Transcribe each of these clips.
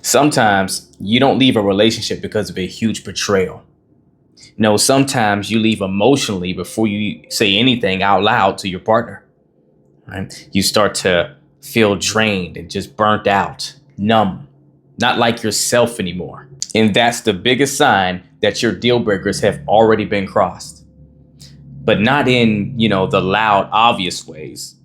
Sometimes you don't leave a relationship because of a huge betrayal. No, sometimes you leave emotionally before you say anything out loud to your partner. Right? You start to feel drained and just burnt out, numb, not like yourself anymore. And that's the biggest sign that your deal breakers have already been crossed. But not in, the loud, obvious ways,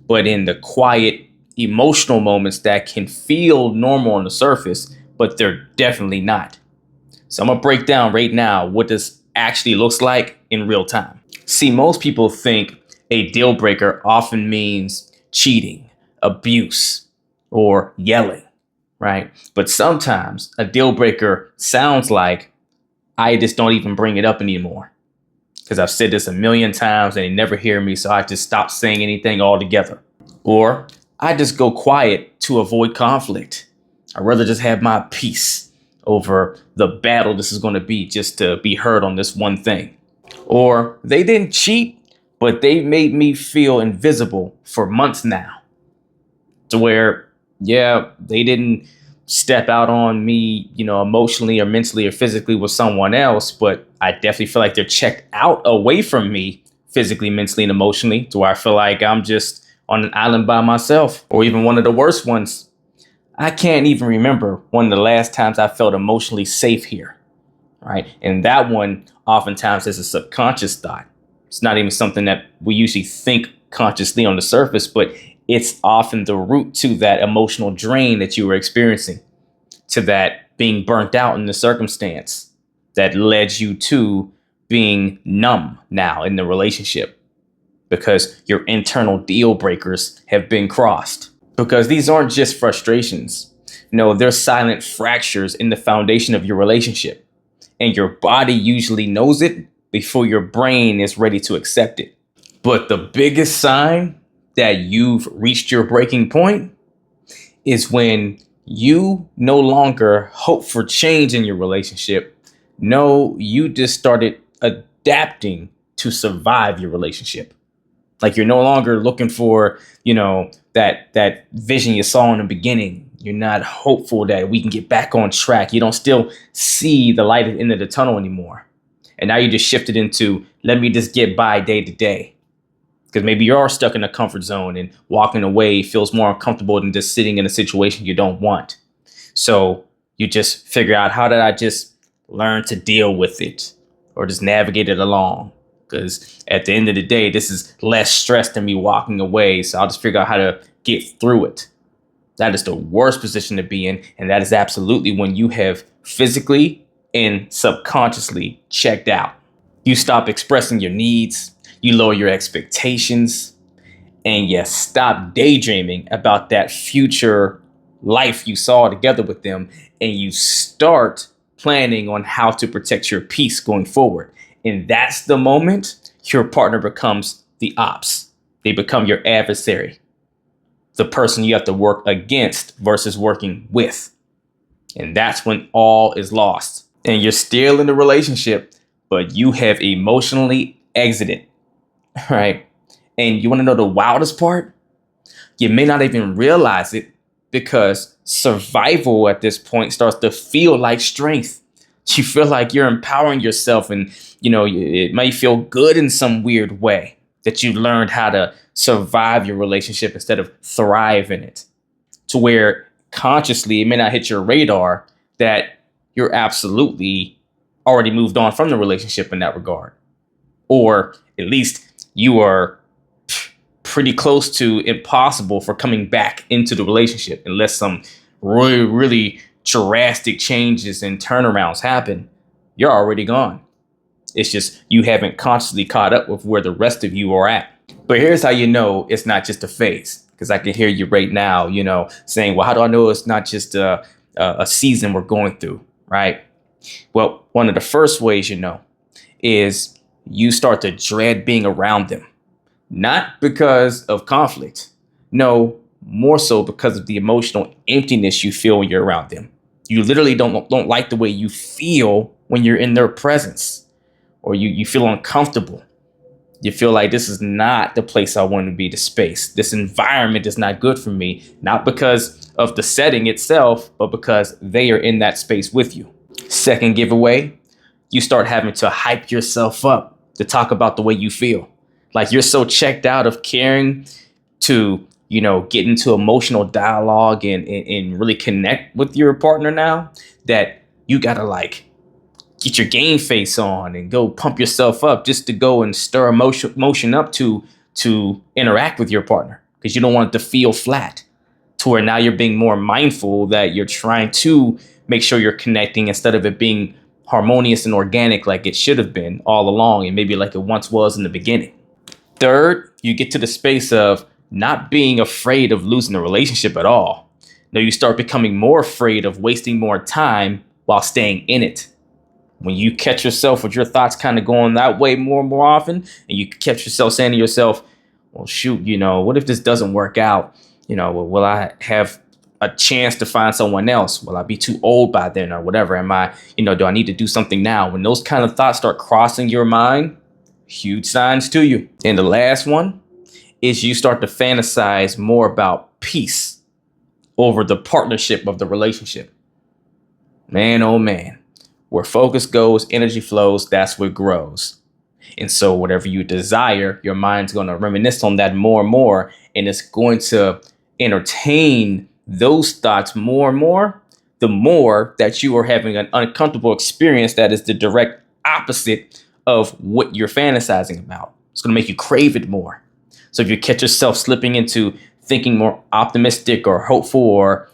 but in the quiet, emotional moments that can feel normal on the surface, but they're definitely not. So I'm gonna break down right now what this actually looks like in real time. See, most people think a deal breaker often means cheating, abuse, or yelling, right? But sometimes a deal breaker sounds like I just don't even bring it up anymore because I've said this a million times and they never hear me, so I just stop saying anything altogether. Or I just go quiet to avoid conflict. I'd rather just have my peace over the battle this is going to be just to be heard on this one thing. Or they didn't cheat, but they made me feel invisible for months now. To where, yeah, they didn't step out on me, emotionally or mentally or physically with someone else, but I definitely feel like they're checked out away from me physically, mentally, and emotionally, to where I feel like I'm just on an island by myself. Or even one of the worst ones, I can't even remember one of the last times I felt emotionally safe here, right? And that one oftentimes is a subconscious thought. It's not even something that we usually think consciously on the surface, but it's often the root to that emotional drain that you were experiencing, to that being burnt out in the circumstance that led you to being numb now in the relationship, because your internal deal breakers have been crossed. Because these aren't just frustrations. No, they're silent fractures in the foundation of your relationship. And your body usually knows it before your brain is ready to accept it. But the biggest sign that you've reached your breaking point is when you no longer hope for change in your relationship. No, you just started adapting to survive your relationship. Like you're no longer looking for, that vision you saw in the beginning. You're not hopeful that we can get back on track. You don't still see the light at the end of the tunnel anymore. And now you just shifted into, let me just get by day to day. Because maybe you're stuck in a comfort zone and walking away feels more uncomfortable than just sitting in a situation you don't want. So you just figure out, how did I just learn to deal with it or just navigate it along? Because at the end of the day, this is less stress than me walking away. So I'll just figure out how to get through it. That is the worst position to be in. And that is absolutely when you have physically and subconsciously checked out. You stop expressing your needs, you lower your expectations, and you stop daydreaming about that future life you saw together with them. And you start planning on how to protect your peace going forward. And that's the moment your partner becomes the ops. They become your adversary, the person you have to work against versus working with. And that's when all is lost. And you're still in the relationship, but you have emotionally exited, right? And you want to know the wildest part? You may not even realize it, because survival at this point starts to feel like strength. You feel like you're empowering yourself, and it may feel good in some weird way that you learned how to survive your relationship instead of thrive in it, to where consciously it may not hit your radar that you're absolutely already moved on from the relationship in that regard. Or at least you are pretty close to impossible for coming back into the relationship unless some really, really drastic changes and turnarounds happen. You're already gone. It's just you haven't consciously caught up with where the rest of you are at. But here's how you know it's not just a phase, because I can hear you right now, saying, well, how do I know it's not just a season we're going through, right? Well, one of the first ways is you start to dread being around them. Not because of conflict. No, more so because of the emotional emptiness you feel when you're around them. You literally don't like the way you feel when you're in their presence, or you feel uncomfortable. You feel like this is not the place I want to be, the space. This environment is not good for me, not because of the setting itself, but because they are in that space with you. Second giveaway, you start having to hype yourself up to talk about the way you feel. Like you're so checked out of caring to, get into emotional dialogue and really connect with your partner now that you gotta like get your game face on and go pump yourself up just to go and stir emotion up to interact with your partner because you don't want it to feel flat, to where now you're being more mindful that you're trying to make sure you're connecting instead of it being harmonious and organic like it should have been all along and maybe like it once was in the beginning. Third, you get to the space of not being afraid of losing the relationship at all. No, you start becoming more afraid of wasting more time while staying in it. When you catch yourself with your thoughts kind of going that way more and more often, and you catch yourself saying to yourself, well, shoot, what if this doesn't work out? Will I have a chance to find someone else? Will I be too old by then or whatever? Am I, do I need to do something now? When those kind of thoughts start crossing your mind, huge signs to you. And the last one is you start to fantasize more about peace over the partnership of the relationship. Man, oh man, where focus goes, energy flows, that's what grows. And so whatever you desire, your mind's going to reminisce on that more and more, and it's going to entertain those thoughts more and more, the more that you are having an uncomfortable experience that is the direct opposite of what you're fantasizing about. It's going to make you crave it more. So if you catch yourself slipping into thinking more optimistic or hopeful or,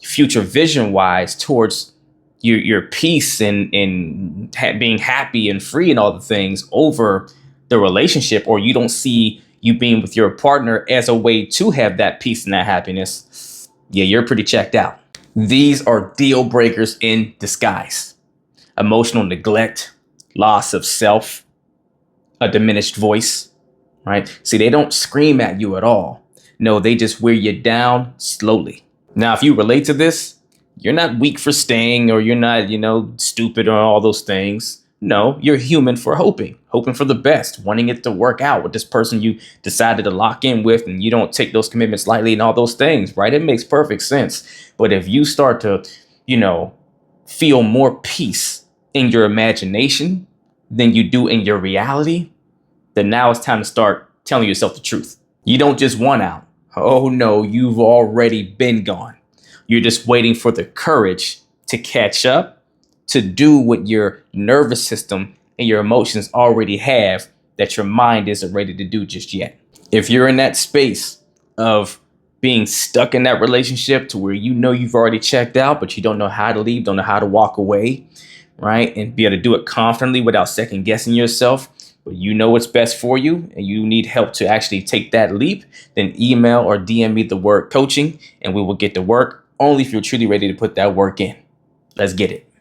future vision wise towards your peace and being happy and free and all the things over the relationship, or you don't see you being with your partner as a way to have that peace and that happiness, yeah, you're pretty checked out. These are deal breakers in disguise. Emotional neglect, loss of self, a diminished voice, right? See, they don't scream at you at all. No, they just wear you down slowly. Now, if you relate to this, you're not weak for staying, or you're not, stupid or all those things. No, you're human for hoping for the best, wanting it to work out with this person you decided to lock in with, and you don't take those commitments lightly and all those things, right? It makes perfect sense. But if you start to, feel more peace in your imagination than you do in your reality, then now it's time to start telling yourself the truth. You don't just want out. Oh no, you've already been gone. You're just waiting for the courage to catch up, to do what your nervous system and your emotions already have that your mind isn't ready to do just yet. If you're in that space of being stuck in that relationship to where you've already checked out, but you don't know how to leave, don't know how to walk away, right? And be able to do it confidently without second guessing yourself, but you know what's best for you and you need help to actually take that leap, then email or DM me the word coaching and we will get to work, only if you're truly ready to put that work in. Let's get it.